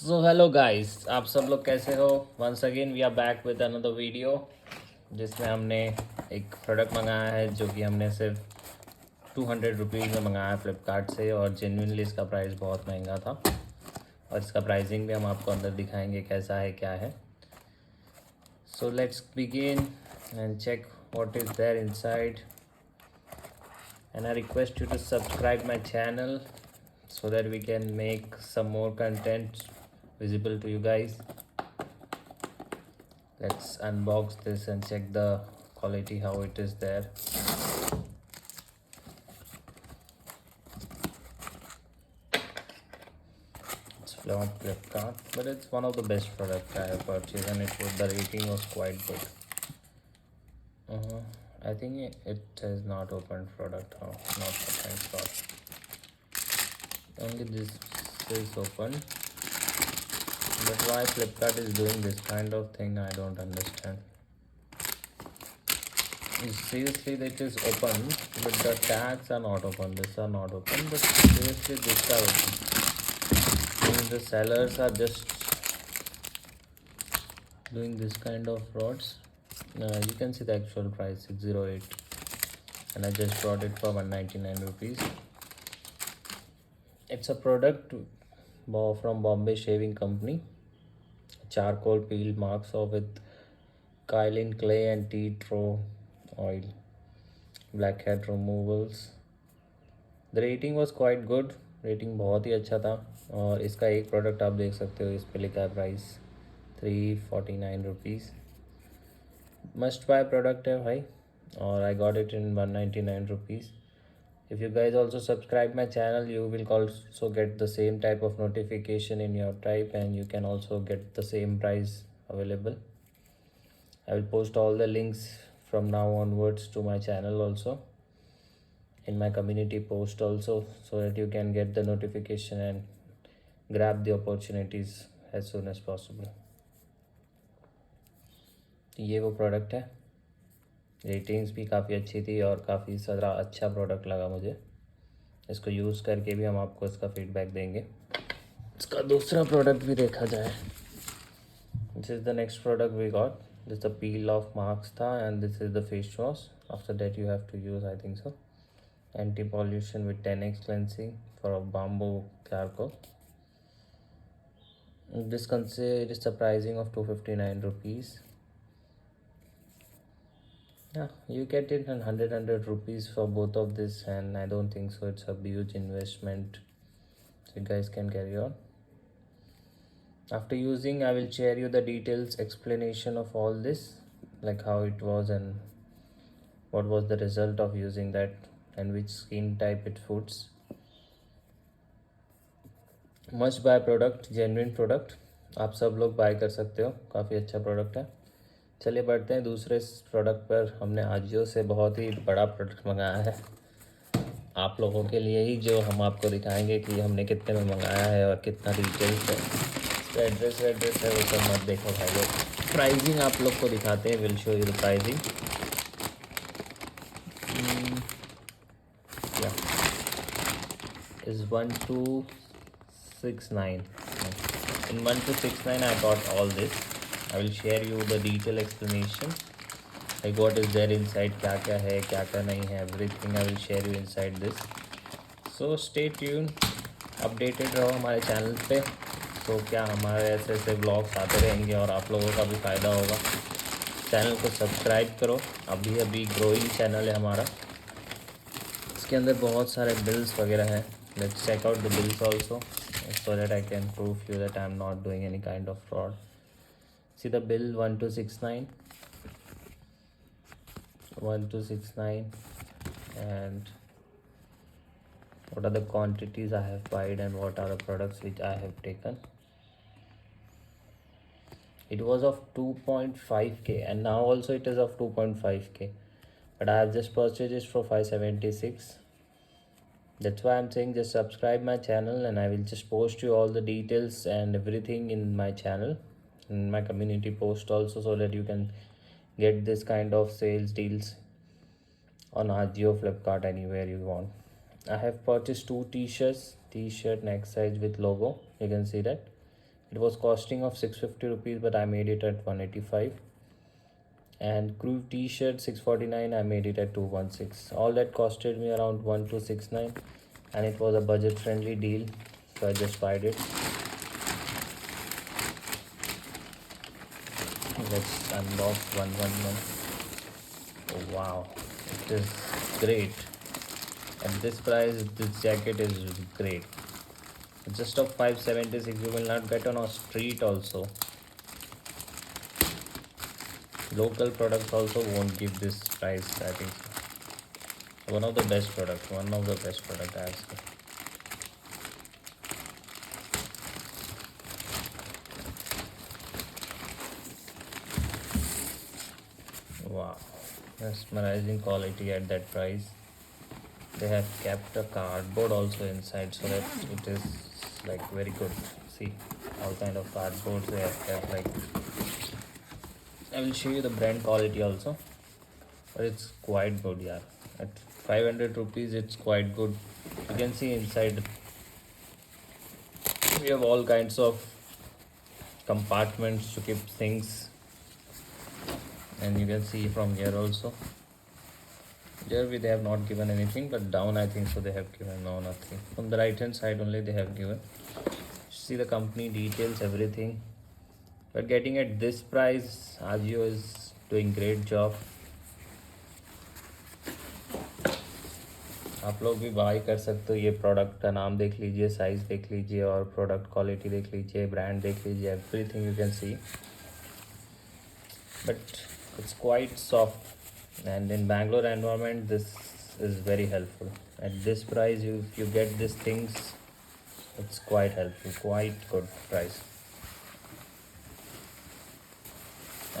So hello guys, आप सब लोग कैसे हो। Once again we are back with another video जिसमें हमने एक प्रोडक्ट मंगाया है जो कि हमने सिर्फ 200 रुपीज़ में मंगाया फ्लिपकार्ट से, और जेन्युइनली इसका प्राइस बहुत महंगा था। और इसका प्राइसिंग भी हम आपको अंदर दिखाएंगे कैसा है क्या है। So let's begin and check what is there inside, and I request you to subscribe my channel so that we can make some more content visible to you guys. Let's unbox this and check the quality, how it is there. It's from Flipkart, but it's one of the best products I have purchased, and the rating was quite good. I think it is not open product. Oh, not the thanks God. Only this is open. But why Flipkart is doing this kind of thing, I don't understand. Seriously, it is open, but the tags are not open. These are not open, but seriously, these are open. And the sellers are just doing this kind of frauds. You can see the actual price, 608, and I just bought it for 199 rupees. It's a product from Bombay Shaving Company. Charcoal peel marks off with kaolin clay and tea tree oil. Blackhead removals. The rating was quite good, rating बहुत ही अच्छा था। और इसका एक product आप देख सकते हो, इस पर लिखा है price 349 rupees. Must by product है भाई, और I got it in 199 rupees. If you guys also subscribe my channel, you will also get the same type of notification in your type, and you can also get the same price available. I will post all the links from now onwards to my channel also, in my community post also, so that you can get the notification and grab the opportunities as soon as possible. ये वो product है, ratings भी काफ़ी अच्छी थी और काफ़ी सारा अच्छा प्रोडक्ट लगा मुझे। इसको यूज़ करके भी हम आपको इसका फीडबैक देंगे। इसका दूसरा प्रोडक्ट भी देखा जाए। This is the next product we got. This the peel off marks था, and this is the face wash. After that you have to use, I think so, anti-pollution with 10x cleansing for a bamboo charcoal. This consists the pricing of 259 rupees. Yeah, you get it in 100 rupees for both of this, and I don't think so it's a huge investment, so you guys can carry on. After using, I will share you the details explanation of all this, like how it was and what was the result of using that, and which skin type it suits. Must by product, genuine product, आप सब लोग bye कर सकते हो, काफ़ी अच्छा product है। चलिए बढ़ते हैं दूसरे प्रोडक्ट पर। हमने आजियो से बहुत ही बड़ा प्रोडक्ट मंगाया है आप लोगों के लिए ही, जो हम आपको दिखाएंगे कि हमने कितने में मंगाया है और कितना डिटेल्स है। इसका एड्रेस है, वो सब मत देखो भाई लोग। प्राइसिंग आप लोग को दिखाते हैं, will show you the pricing. Is 1269. In 1269 I got all this. I will share you the detail explanation, like what is there inside, क्या क्या है क्या क्या नहीं है, everything I will share you inside this. So stay tuned, updated रहो हमारे channel पे। तो क्या हमारे ऐसे ऐसे ब्लॉग्स आते रहेंगे और आप लोगों का भी फ़ायदा होगा। चैनल को सब्सक्राइब करो, अभी अभी ग्रोइंग चैनल है हमारा। इसके अंदर बहुत सारे बिल्स वगैरह हैं। Let's check out the bills also, so that I can prove you that I am not doing any kind of fraud. See the bill, 1269, and what are the quantities I have bought and what are the products which I have taken. It was of 2.5k, and now also it is of 2.5k, but I have just purchased it for 576. That's why I'm saying just subscribe my channel, and I will just post you all the details and everything in my channel, in my community post also, so that you can get this kind of sales deals on AJIO, Flipkart, anywhere you want. I have purchased two t-shirts, t-shirt neck size with logo, you can see that, It was costing of 650 rupees, but I made it at 185. And crew t-shirt 649, I made it at 216. All that costed me around 1269, and it was a budget friendly deal, so I just bought it. Let's unbox one. Oh wow, it is great. At this price, this jacket is great. Just of 576, you will not get on a street also. Local products also won't give this price, I think so. One of the best product I have seen. Wow, mesmerizing quality at that price. They have kept a cardboard also inside, so that it is like very good. See, all kind of cardboards they have kept. Like, I will show you the brand quality also, but it's quite good, yeah. At 500 rupees, it's quite good. You can see inside we have all kinds of compartments to keep things, and you can see from here also. There they have not given anything, but down I think so they have given no nothing. From the right hand side only they have given. See the company details, everything. But getting at this price, AJIO is doing great job. आप लोग भी bye कर सकते हो. ये product का नाम देख लीजिए, साइज देख लीजिए, और प्रोडक्ट क्वालिटी देख लीजिए, ब्रांड देख लीजिए, everything you can see. But it's quite soft, and in Bangalore environment this is very helpful. At this price, if you get these things, it's quite helpful, quite good price.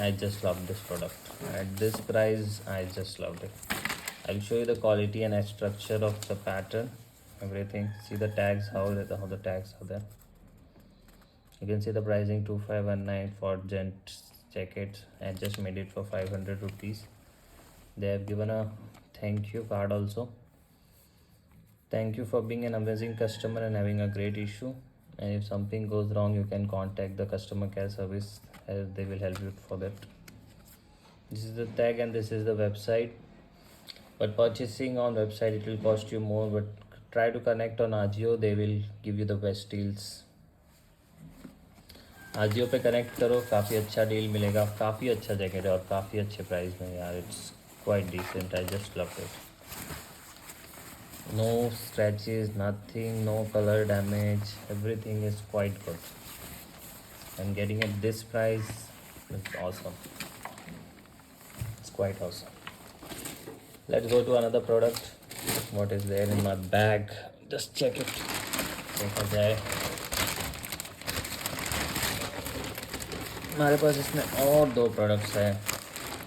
I just love this product. At this price, I just loved it. I'll show you the quality and structure of the pattern, everything. See the tags, how the tags are there. You can see the pricing 2519 for gents jacket. I just made it for 500 rupees. They have given a thank you card also. Thank you for being an amazing customer and having a great issue. And if something goes wrong, you can contact the customer care service. They will help you for that. This is the tag and this is the website. But purchasing on website, it will cost you more. But try to connect on AJIO. They will give you the best deals. AJIO पे connect करो, काफ़ी अच्छा deal मिलेगा. काफ़ी अच्छा jacket है और काफ़ी अच्छे प्राइस में यार. It's quite decent. I just love it. No scratches, nothing, no color damage, everything is quite good, and getting at this price is awesome. It's quite awesome. Let's go to another product. What is there in my bag? Just check it. देखा जाए. हमारे पास इसमें और 2 products हैं,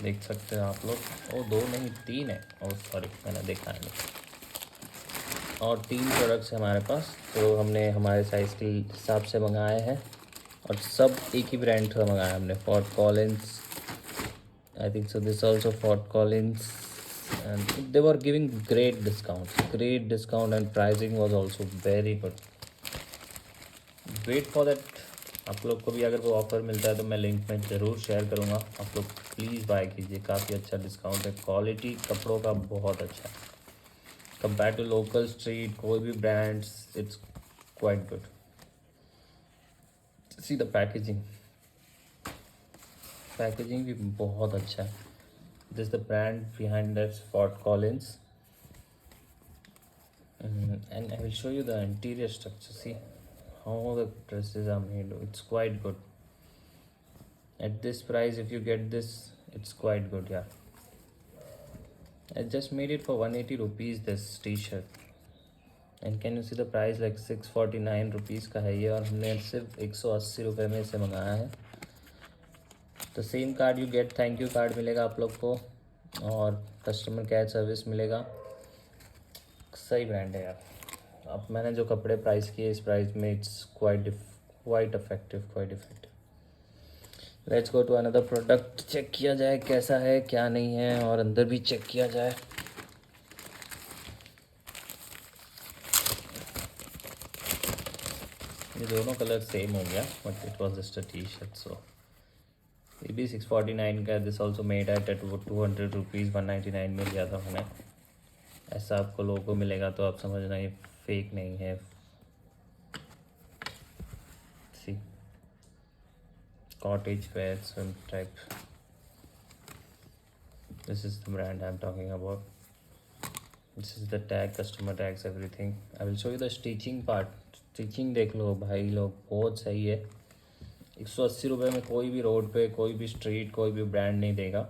देख सकते हैं आप लोग. ओ 2 नहीं 3 है. ओ सॉरी, मैंने देखा नहीं. और 3 प्रोडक्ट्स हैं हमारे पास. तो हमने हमारे साइज़ के हिसाब से मंगाए हैं, और सब एक ही ब्रांड का मंगाया हमने. Fort Collins, I think so this also Fort Collins, and they were giving great discount and pricing was also very good. Wait for that. आप लोग को भी अगर वो ऑफ़र मिलता है तो मैं लिंक में ज़रूर शेयर करूँगा. आप लोग प्लीज़ बाय कीजिए, काफ़ी अच्छा डिस्काउंट है. क्वालिटी कपड़ों का बहुत अच्छा है कंपेयर टू लोकल स्ट्रीट, कोई भी brands. It's quite good. See the packaging भी बहुत अच्छा है. This the brand behind that's Fort Collins, and I will show you the interior structure. See how the dresses are made. It's quite good. At this price, if you get this, it's quite good. Yeah, I just made it for 180 rupees this t-shirt, and can you see the price? Like 649 rupees का है ये, और हमने सिर्फ 180 रुपये में इसे मंगाया है. तो same card you get, thank you card मिलेगा आप लोग को, और कस्टमर केयर सर्विस मिलेगा. सही ब्रांड है यार. अब मैंने जो कपड़े प्राइस किए इस प्राइस में, it's quite effective. Let's go to another product. Check किया जाए कैसा है क्या नहीं है, और अंदर भी चेक किया जाए. ये दोनों कलर सेम हो गया, but it was just a T shirt. So ये भी 649 का। This also made at 200 rupees, 199 में लिया था मैंने। ऐसा आपको लोगो मिलेगा तो आप समझना ये फेक नहीं है। सी cottage wear swim type. This is the brand I'm talking about. This is the tag, customer tags, everything. I will show you the stitching part. Stitching देख लो भाई लोग, बहुत सही है। 180 रुपये में कोई भी रोड पे, कोई भी स्ट्रीट, कोई भी ब्रांड नहीं देगा।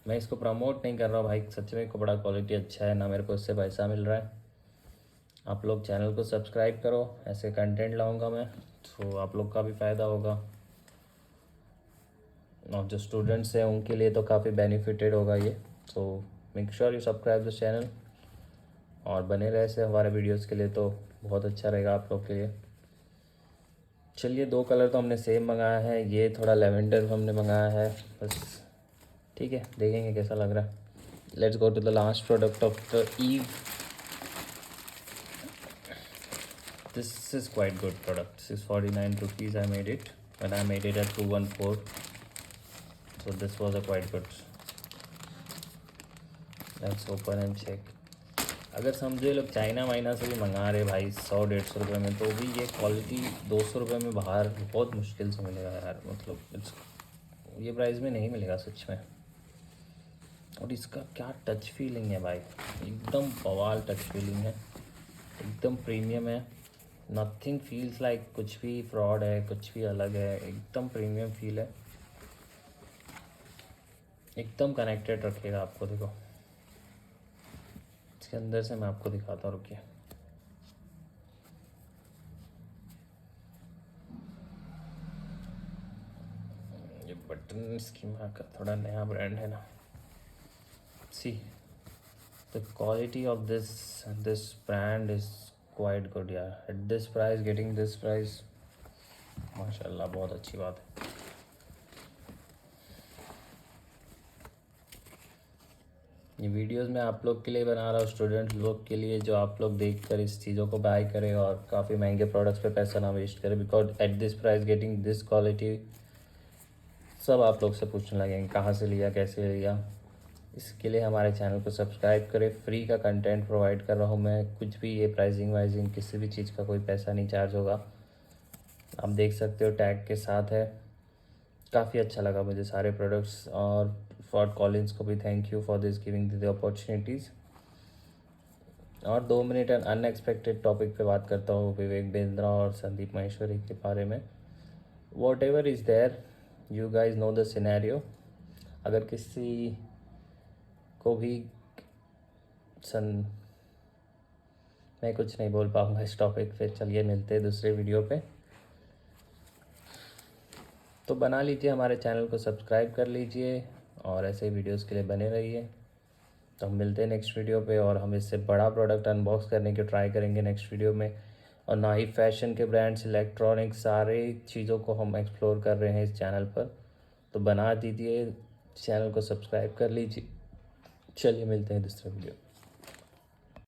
मैं इसको प्रमोट नहीं कर रहा हूँ भाई, सच में कपड़ा क्वालिटी अच्छा है, ना मेरे को इससे पैसा मिल रहा है। आप लोग चैनल को सब्सक्राइब करो, ऐसे कंटेंट लाऊंगा मैं, तो आप लोग का भी फ़ायदा होगा और जो स्टूडेंट्स हैं उनके लिए तो काफ़ी बेनिफिटेड होगा ये। So make sure you subscribe the channel और बने रहे ऐसे हमारे वीडियोस के लिए, तो बहुत अच्छा रहेगा आप लोग के लिए। चलिए, 2 कलर तो हमने सेम मंगाया है, ये थोड़ा लेवेंडर हमने मंगाया है बस। ठीक है, देखेंगे कैसा लग रहा है। Let's go to the last product of the eve. This is quite good product. 649 rupees I made it when I made it at 214. So this was a quite good. Let's open and check. अगर समझे लोग China वाइना से भी मंगा रहे भाई 100-150 रुपये में, तो भी ये क्वालिटी 200 रुपये में बाहर बहुत मुश्किल से मिलेगा यार। मतलब ये प्राइस में नहीं मिलेगा सच में। और इसका क्या टच फीलिंग है भाई, एकदम बवाल टच फीलिंग है, एकदम प्रीमियम है। नथिंग फील्स लाइक कुछ भी फ्रॉड है, कुछ भी अलग है, एकदम प्रीमियम फील है, एकदम कनेक्टेड रखेगा आपको। देखो इसके अंदर से मैं आपको दिखाता हूँ, रुकिए। ये बटन स्कीमा का थोड़ा नया ब्रांड है ना। See the quality of this brand is quite good यार। At this price, getting this price, माशाल्लाह बहुत अच्छी बात है। ये वीडियोस मैं आप लोग के लिए बना रहा हूँ, स्टूडेंट लोग के लिए, जो आप लोग देखकर इस चीज़ों को बाय करें और काफ़ी महंगे प्रोडक्ट्स पे पैसा ना वेस्ट करें। Because at this price, getting this quality, सब आप लोग से पूछने लगेंगे कहाँ से लिया, कैसे लिया। इसके लिए हमारे चैनल को सब्सक्राइब करें। फ्री का कंटेंट प्रोवाइड कर रहा हूँ मैं, कुछ भी ये प्राइसिंग वाइजिंग किसी भी चीज़ का कोई पैसा नहीं चार्ज होगा। आप देख सकते हो टैग के साथ है। काफ़ी अच्छा लगा मुझे सारे प्रोडक्ट्स, और फॉर कॉलिंस को भी thank you for this giving the opportunities. और 2 मिनट अनएक्सपेक्टेड टॉपिक पे बात करता हूँ, विवेक बिंद्रा और संदीप माहेश्वरी के बारे में। Whatever is there, you guys know the scenario. अगर किसी को भी मैं कुछ नहीं बोल पाऊँगा इस टॉपिक पे। चलिए मिलते हैं दूसरे वीडियो पे। तो बना लीजिए, हमारे चैनल को सब्सक्राइब कर लीजिए और ऐसे वीडियोस के लिए बने रहिए। तो हम मिलते हैं नेक्स्ट वीडियो पे, और हम इससे बड़ा प्रोडक्ट अनबॉक्स करने की ट्राई करेंगे नेक्स्ट वीडियो में। और ना ही फैशन के ब्रांड्स, इलेक्ट्रॉनिक्स, सारे चीज़ों को हम एक्सप्लोर कर रहे हैं इस चैनल पर। तो बना दीजिए, चैनल को सब्सक्राइब कर लीजिए। चलिए मिलते हैं दूसरे वीडियो।